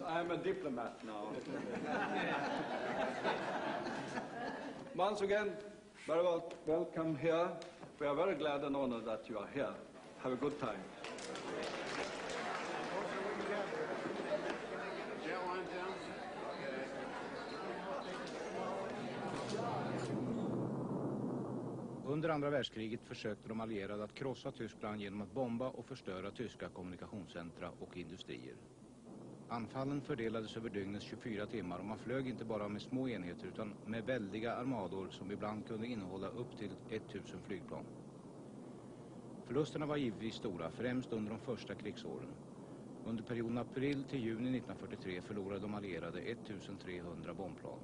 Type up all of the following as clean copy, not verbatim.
I'm a diplomat now. Once again, very well, welcome here. We are very glad and honored that you are here. Have a good time. Under andra världskriget försökte de allierade att krossa Tyskland genom att bomba och förstöra tyska kommunikationscentra och industrier. Anfallen fördelades över dygnets 24 timmar och man flög inte bara med små enheter utan med väldiga armador som ibland kunde innehålla upp till 1000 flygplan. Förlusterna var givetvis stora, främst under de första krigsåren. Under perioden april till juni 1943 förlorade de allierade 1300 bombplan.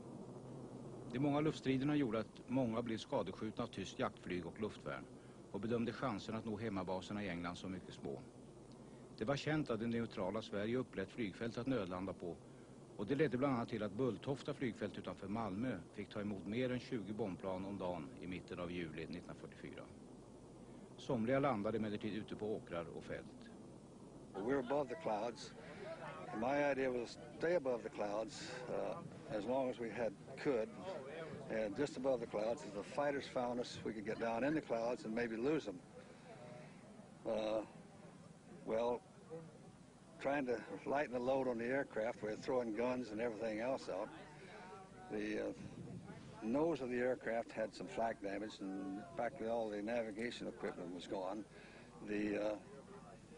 De många luftstriderna gjorde att många blev skadeskjutna av tyskt jaktflyg och luftvärn och bedömde chansen att nå hemmabaserna i England som mycket små. Det var känt att det neutrala Sverige upplätt flygfält att nödlanda på och det ledde bland annat till att Bulltofta flygfält utanför Malmö fick ta emot mer än 20 bombplan om dagen i mitten av juli 1944. Somliga landade emellertid ute på åkrar och fält. We're above the clouds. My idea was to stay above the clouds as long as we could. And just above the clouds, as the fighters found us, we could get down in the clouds and maybe lose them. Well, trying to lighten the load on the aircraft, we were throwing guns and everything else out. The nose of the aircraft had some flak damage, and practically all the navigation equipment was gone. The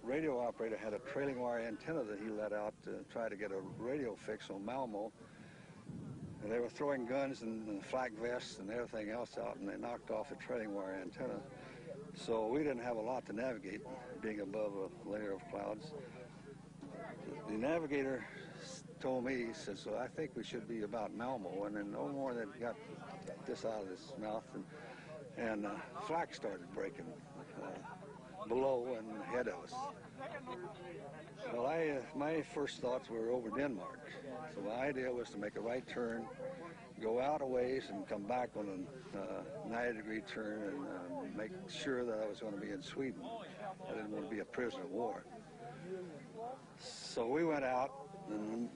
radio operator had a trailing wire antenna that he let out to try to get a radio fix on Malmo. And they were throwing guns and flak vests and everything else out, and they knocked off the trailing wire antenna. So we didn't have a lot to navigate, being above a layer of clouds. The navigator told me, he says, so I think we should be about Malmo, and then no more than got this out of his mouth, and flak started breaking below and ahead of us. Well, my first thoughts were over Denmark. So my idea was to make a right turn, go out a ways and come back on a 90-degree turn and make sure that I was going to be in Sweden. I didn't want to be a prisoner of war. So we went out, and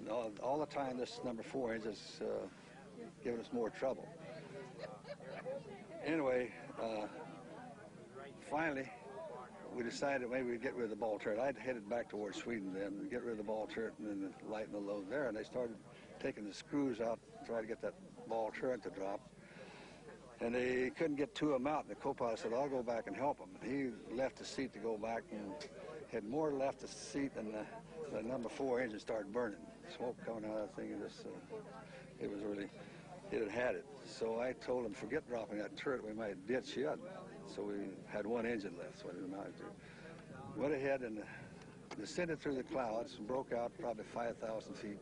all the time this number 4 engine's giving us more trouble. Anyway, finally, we decided maybe we'd get rid of the ball turret. I'd headed back towards Sweden then, get rid of the ball turret and then lighten the load there. And they started taking the screws out to try to get that ball turret to drop. And they couldn't get 2 of them out. And the co-pilot said, I'll go back and help him. And he left his seat to go back and had more left the seat than the number 4 engine started burning. Smoke coming out of that thing, and it was really, it had it. So I told him, forget dropping that turret, we might ditch yet. So we had 1 engine left, so we amounted to. Went ahead and descended through the clouds, broke out probably 5,000 feet,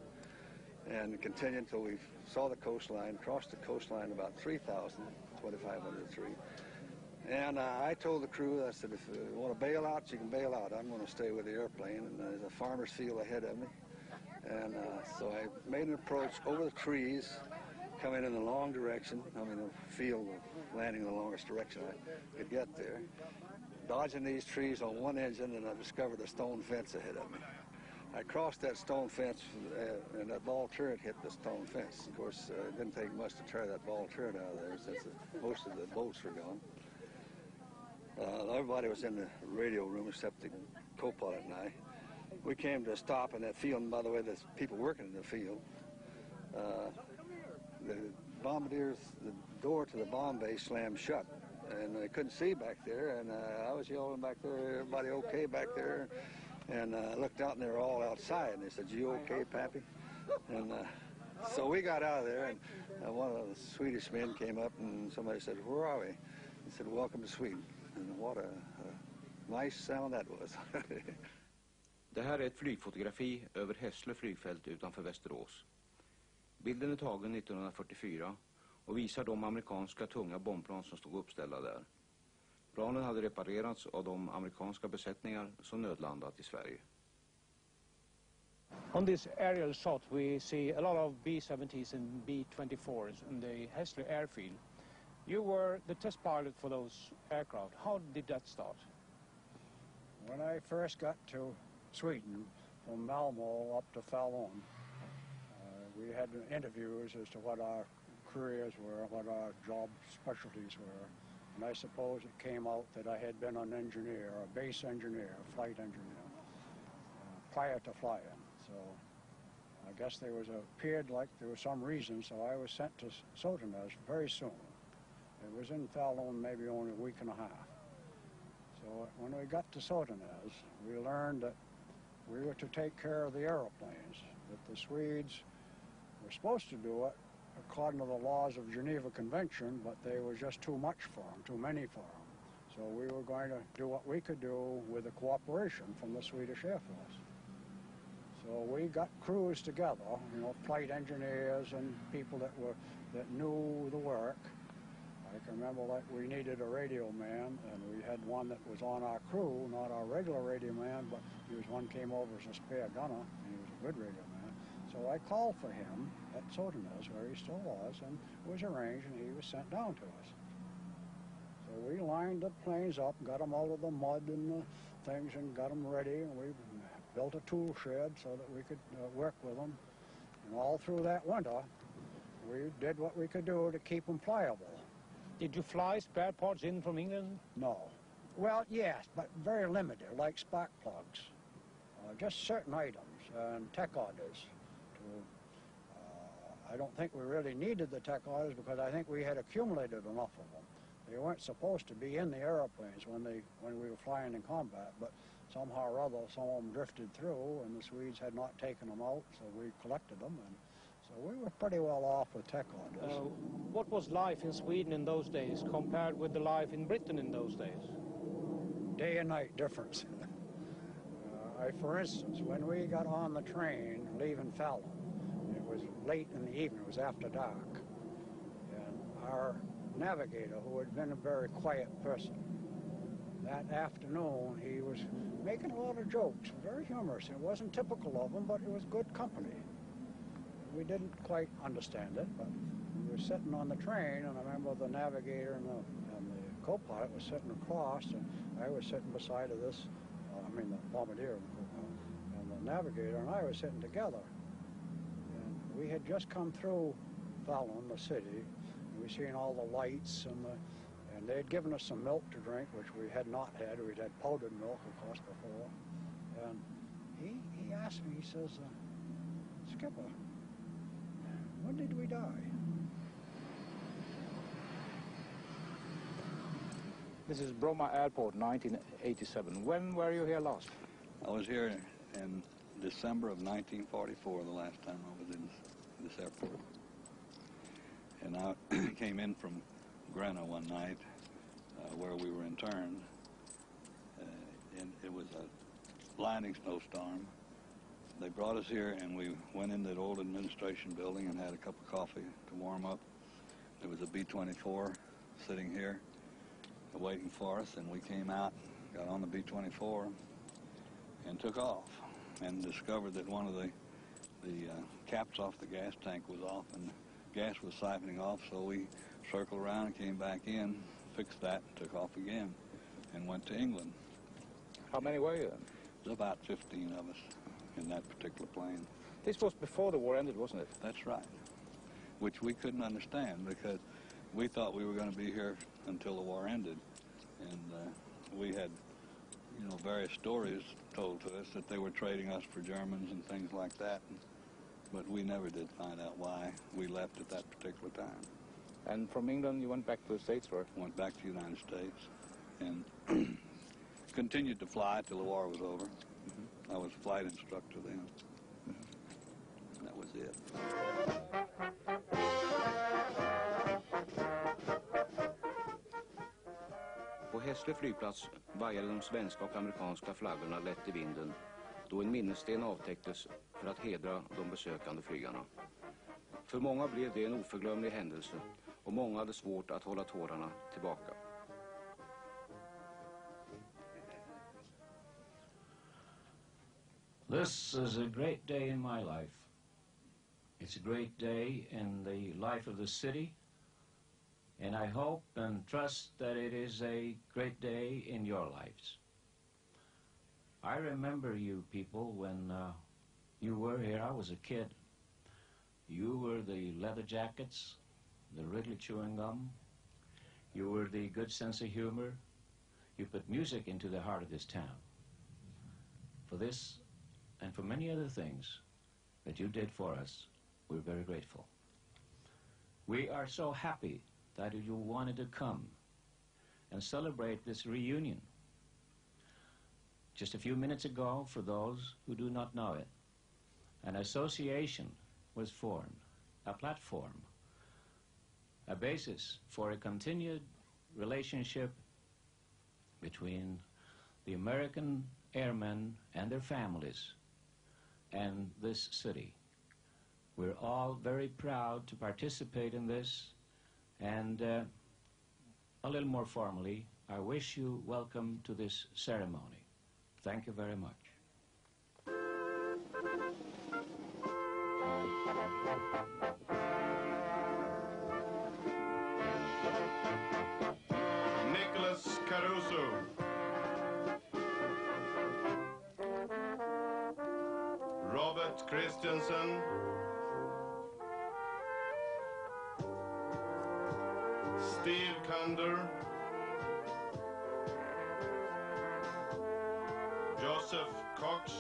and continued until we saw the coastline, crossed the coastline about 3,000, 2,503. And I told the crew, I said, if you want to bail out, you can bail out. I'm going to stay with the airplane, and there's a farmer's field ahead of me. And so I made an approach over the trees, coming in the long direction, I mean the field, landing in the longest direction I could get there. Dodging these trees on 1 engine, and I discovered a stone fence ahead of me. I crossed that stone fence, and that ball turret hit the stone fence. Of course, it didn't take much to tear that ball turret out of there, since most of the bolts were gone. Everybody was in the radio room except the co-pilot and I. We came to a stop in that field, and by the way, there's people working in the field. The bombardiers, the door to the bomb bay slammed shut, and they couldn't see back there, and I was yelling back there, everybody okay back there? And I looked out, and they were all outside, and they said, you okay, Pappy? And so we got out of there, and one of the Swedish men came up, and somebody said, where are we? He said, welcome to Sweden. And what a nice sound that was. Det här är ett flygfotografi över Hässlö flygfält utanför Västerås. Bilden är tagen 1944 och visar de amerikanska tunga bombplan som stod uppställda där. Planen hade reparerats av de amerikanska besättningar som nödlandat i Sverige. On this aerial shot we see a lot of B-70s and B-24s in the Hässlö airfield. You were the test pilot for those aircraft. How did that start? When I first got to Sweden, from Malmo up to Falun, we had interviews as to what our careers were, what our job specialties were. And I suppose it came out that I had been an engineer, a base engineer, a flight engineer, prior to flying. So I guess there appeared like there was some reason, so I was sent to Sotennes very soon. It was in Falun maybe only a week and a half. So when we got to Sotennes, we learned that we were to take care of the airplanes, that the Swedes were supposed to do it according to the laws of Geneva Convention, but they were just too much for them, too many for them. So we were going to do what we could do with the cooperation from the Swedish Air Force. So we got crews together, you know, flight engineers and people that knew the work. I can remember like we needed a radio man, and we had one that was on our crew, not our regular radio man, but he was one came over as a spare gunner, and he was a good radio man. So I called for him at Sotennes, where he still was, and it was arranged, and he was sent down to us. So we lined the planes up, got them out of the mud and the things, and got them ready, and we built a tool shed so that we could work with them. And all through that winter, we did what we could do to keep them pliable. Did you fly spare parts in from England? No. Well, yes, but very limited, like spark plugs. Just certain items and tech orders. I don't think we really needed the tech orders because I think we had accumulated enough of them. They weren't supposed to be in the airplanes when we were flying in combat, but somehow or other some of them drifted through, and the Swedes had not taken them out, so we collected them, and so we were pretty well off with tech orders. What was life in Sweden in those days compared with the life in Britain in those days? Day and night difference. For instance, when we got on the train leaving Falun, it was late in the evening, it was after dark, and our navigator, who had been a very quiet person, that afternoon he was making a lot of jokes, very humorous. It wasn't typical of him, but it was good company. We didn't quite understand it, but we were sitting on the train, and I remember the navigator and the co-pilot was sitting across, and I was sitting beside of this, the bombardier and the navigator, and I was sitting together. And we had just come through Falun, the city, and we seen all the lights, and they had given us some milk to drink, which we had not had. We'd had powdered milk, of course, before. And he asked me, he says, Skipper, when did we die? This is Bromma Airport, 1987. When were you here last? I was here in December of 1944, the last time I was in this airport. And I came in from Grena one night where we were interned. And it was a blinding snowstorm. They brought us here, and we went in that old administration building and had a cup of coffee to warm up. There was a B-24 sitting here waiting for us, and we came out, got on the B-24, and took off, and discovered that one of the caps off the gas tank was off, and gas was siphoning off, so we circled around and came back in, fixed that, took off again, and went to England. How many were you then? There was about 15 of us in that particular plane. This was before the war ended, wasn't it? That's right, which we couldn't understand because we thought we were going to be here until the war ended. And we had, various stories told to us that they were trading us for Germans and things like that. But we never did find out why we left at that particular time. And from England you went back to the States, or? Went back to the United States and continued to fly till the war was over. I was a flight instructor then. That was it. På Hässlö flygplats vajade de svenska och amerikanska flaggorna lätt i vinden då en minnessten avtäcktes för att hedra de besökande flygarna. För många blev det en oförglömlig händelse och många hade svårt att hålla tårarna tillbaka. This is a great day in my life. It's a great day in the life of the city, and I hope and trust that it is a great day in your lives. I remember you people when you were here. I was a kid, You were the leather jackets, the Wrigley chewing gum. You were the good sense of humor. You put music into the heart of this town. For this and for many other things that you did for us, we're very grateful. We are so happy that you wanted to come and celebrate this reunion. Just a few minutes ago, for those who do not know it, an association was formed, a platform, a basis for a continued relationship between the American airmen and their families and this city. We're all very proud to participate in this, and a little more formally, I wish you welcome to this ceremony. Thank you very much. Nicholas Caruso. Robert Christensen. Steve Kunder. Joseph Cox.